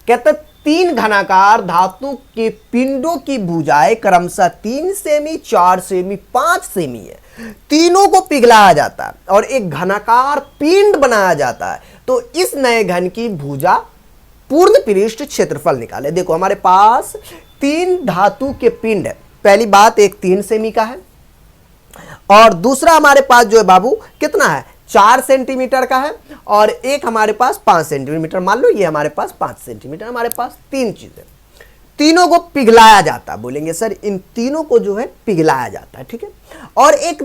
कहता तीन घनाकार धातु के पिंडों की भुजाएं क्रमशः 3 सेमी, 4 सेमी, 5 सेमी है। तीनों को पिघलाया जाता है और एक घनाकार पिंड बनाया जाता है। तो इस नए घन की भुजा पूर्ण पृष्ठ क्षेत्रफल निकाले। देखो हमारे पास 3 धातु के पिंड है। पहली बात, एक 3 सेमी का है और दूसरा हमारे पास जो है बाबू कितना है, 4 सेंटीमीटर का है और एक हमारे पास 5 सेंटीमीटर। मान लो ये हमारे पास 5 सेंटीमीटर। हमारे पास 3 चीजें, तीनों को पिघलाया जाता है। बोलेंगे सर इन तीनों को जो है पिघलाया जाता है, ठीक है। और एक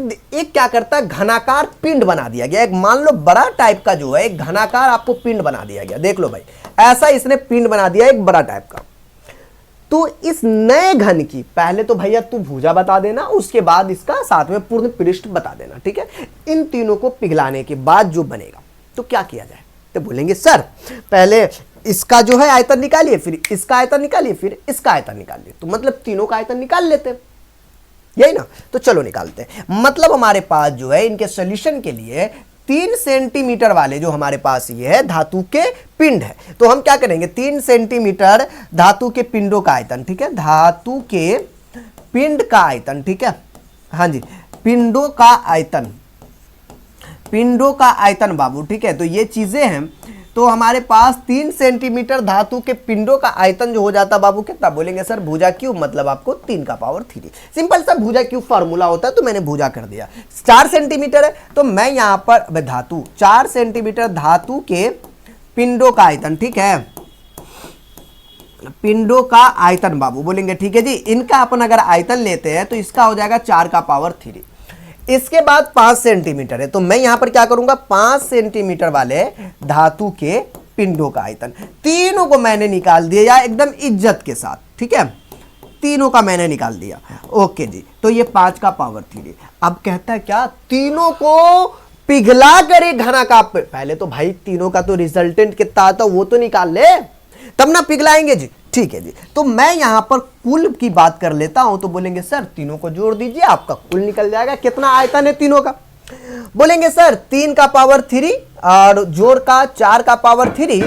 क्या करता है, घनाकार पिंड बना दिया गया। एक मान लो बड़ा टाइप का जो है एक घनाकार आपको पिंड बना दिया गया। देख लो भाई, ऐसा इसने पिंड बना दिया एक बड़ा टाइप का। तो इस नए घन की पहले तो भैया तू भुजा बता देना, उसके बाद इसका साथ में पूर्ण पृष्ठ बता देना, ठीक है। इन तीनों को पिघलाने के बाद जो बनेगा तो क्या किया जाए, तो बोलेंगे सर पहले इसका जो है आयतन निकालिए, फिर इसका आयतन निकालिए, फिर इसका आयतन निकालिए। तो मतलब तीनों का आयतन निकाल लेते हैं, यही ना। तो चलो निकालते हैं। मतलब हमारे पास जो है इनके सॉल्यूशन के लिए 3 सेंटीमीटर वाले जो हमारे पास ये है धातु के पिंड है, तो हम क्या करेंगे, 3 सेंटीमीटर धातु के पिंडों का आयतन, ठीक है, धातु के पिंड का आयतन, ठीक है, हाँ जी, पिंडों का आयतन, पिंडों का आयतन बाबू, ठीक है। तो ये चीजें हैं। तो हमारे पास 3 सेंटीमीटर धातु के पिंडों का आयतन जो हो जाता बाबू कितना, बोलेंगे सर भुजा क्यूब, मतलब आपको 3 का पावर 3। सिंपल सा भुजा क्यूब फार्मूला होता है, तो मैंने भुजा कर दिया। 4 सेंटीमीटर है तो मैं यहां पर धातु 4 सेंटीमीटर धातु के पिंडों का आयतन, ठीक है, पिंडों का आयतन बाबू बोलेंगे, ठीक है जी। इनका अपन अगर आयतन लेते हैं तो इसका हो जाएगा 4 का पावर 3। इसके बाद 5 सेंटीमीटर है तो मैं यहां पर क्या करूंगा, 5 सेंटीमीटर वाले धातु के पिंडों का आयतन, तीनों को मैंने निकाल दिया एकदम इज्जत के साथ, ठीक है, तीनों का मैंने निकाल दिया। ओके जी, तो ये 5 का पावर 3। अब कहता है क्या, तीनों को पिघला कर एक घना का, पहले तो भाई तीनों का तो रिजल्टेंट कितना आता वो तो निकाल ले, तब ना पिघलाएंगे जी, ठीक है जी। तो मैं यहां पर कुल की बात कर लेता हूं, तो बोलेंगे सर तीनों को जोड़ दीजिए, आपका कुल निकल जाएगा। कितना आयतन है तीनों का, बोलेंगे सर 3 का पावर 3 और जोड़ का 4 का पावर 3,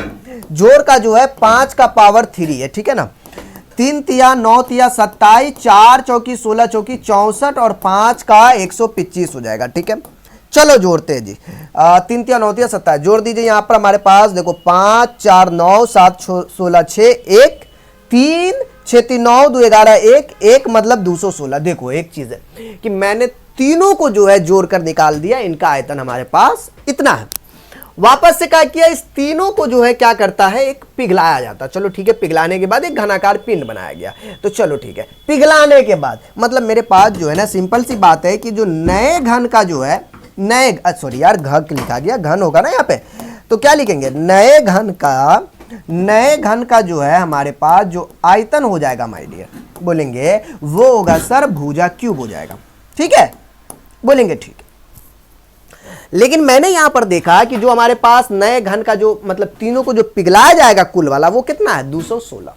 जोड़ का जो है 5 का पावर 3 है, ठीक है ना। 3 तिया 9 तिया 27, 4 चौकी 16 चौकी 64 और 5 का 125 हो जाएगा, ठीक है। चलो जोड़ते हैं जी, 3 तिया 9 तिया 27 जोड़ दीजिए। यहां पर हमारे पास देखो 5 4 9 7 16 6 1 3 6 3 9 2 11 1 1 मतलब 216। देखो एक चीज है कि मैंने तीनों को जो है जोड़कर निकाल दिया, इनका आयतन हमारे पास इतना है। वापस से क्या किया, इस तीनों को जो है क्या करता है, एक पिघलाया जाता। चलो ठीक है, पिघलाने के बाद एक घनाकार पिंड बनाया गया। तो चलो ठीक है, पिघलाने के बाद मतलब मेरे पास जो है ना सिंपल सी बात है कि जो नए घन का जो है, नए सॉरी यार घ लिखा गया, घन होगा ना यहाँ पे, तो क्या लिखेंगे, नए घन का जो है हमारे पास जो आयतन हो जाएगा माय डियर, बोलेंगे वो होगा सर भुजा क्यूब हो जाएगा, ठीक है, बोलेंगे ठीक है। लेकिन मैंने यहां पर देखा कि जो हमारे पास नए घन का जो मतलब तीनों को जो पिघलाया जाएगा कुल वाला, वो कितना है 216।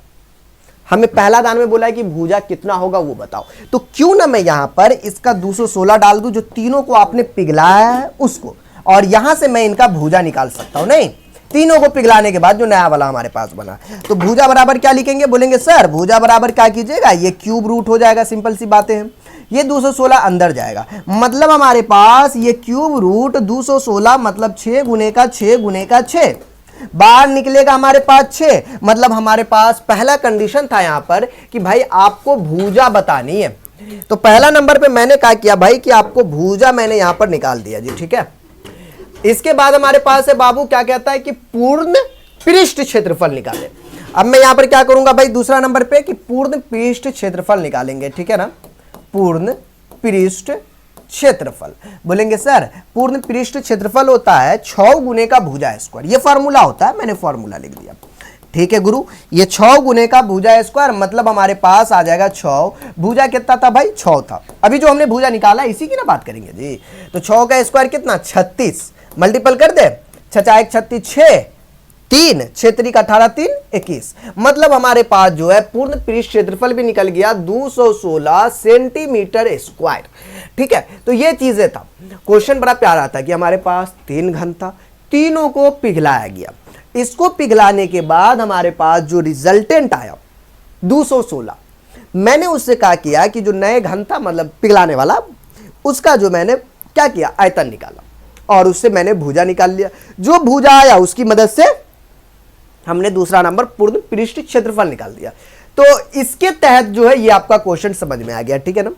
हमें पहला दान में बोला है कि भुजा कितना होगा वो बताओ, तो क्यों ना मैं यहां पर इसका 216 डाल दूं, जो तीनों को आपने पिघलाया है उसको, और यहां से मैं इनका भुजा निकाल सकता हूं। नहीं, तीनों को पिघलाने के बाद जो नया वाला हमारे पास बना, तो भुजा बराबर क्या लिखेंगे, बोलेंगे सर भुजा बराबर क्या कीजिएगा, ये क्यूब रूट हो जाएगा। सिंपल सी बातें हैं, ये 216 अंदर जाएगा, मतलब हमारे पास ये क्यूब रूट 216 मतलब 6 गुने का 6 गुने का 6, बाहर निकलेगा हमारे पास 6। मतलब हमारे पास पहला कंडीशन था यहां पर कि भाई आपको भुजा बतानी है, तो पहला नंबर पे मैंने क्या किया भाई कि आपको भुजा मैंने यहां पर निकाल दिया जी, ठीक है। इसके बाद हमारे पास है बाबू क्या कहता है कि पूर्ण पृष्ठ क्षेत्रफल निकाले। अब मैं यहां पर क्या करूंगा भाई, दूसरा नंबर पे कि पूर्ण पृष्ठ क्षेत्रफल निकालेंगे, ठीक है ना, पूर्ण पृष्ठ क्षेत्रफल। बोलेंगे सर पूर्ण पृष्ठ क्षेत्रफल होता है 6 गुने का भुजा स्क्वायर, ये फार्मूला होता है, मैंने फार्मूला लिख दिया, ठीक है गुरु। ये 6 गुने का भुजा स्क्वायर मतलब हमारे पास आ जाएगा 6, भुजा कितना था भाई 6 था, अभी जो हमने भुजा निकाला इसी की ना बात करेंगे जी। तो 6 का स्क्वायर कितना 36, मल्टीपल कर दे, 6 1 36 6 3 6 3 18 3 21, मतलब हमारे पास जो है पूर्ण पृष्ठ क्षेत्रफल भी निकल गया 216 सेंटीमीटर स्क्वायर, ठीक है। तो ये चीजें था, क्वेश्चन बड़ा प्यारा था कि हमारे पास 3 घन था, तीनों को पिघलाया गया, इसको पिघलाने के बाद हमारे पास जो रिजल्टेंट आया 216, मैंने उससे क्या किया कि जो नए घन था मतलब पिघलाने वाला, उसका जो मैंने क्या किया आयतन निकाला और उससे मैंने भुजा निकाल लिया। जो भुजा आया उसकी मदद से हमने दूसरा नंबर पूर्ण पृष्ठ क्षेत्रफल निकाल दिया। तो इसके तहत जो है ये आपका क्वेश्चन समझ में आ गया, ठीक है ना।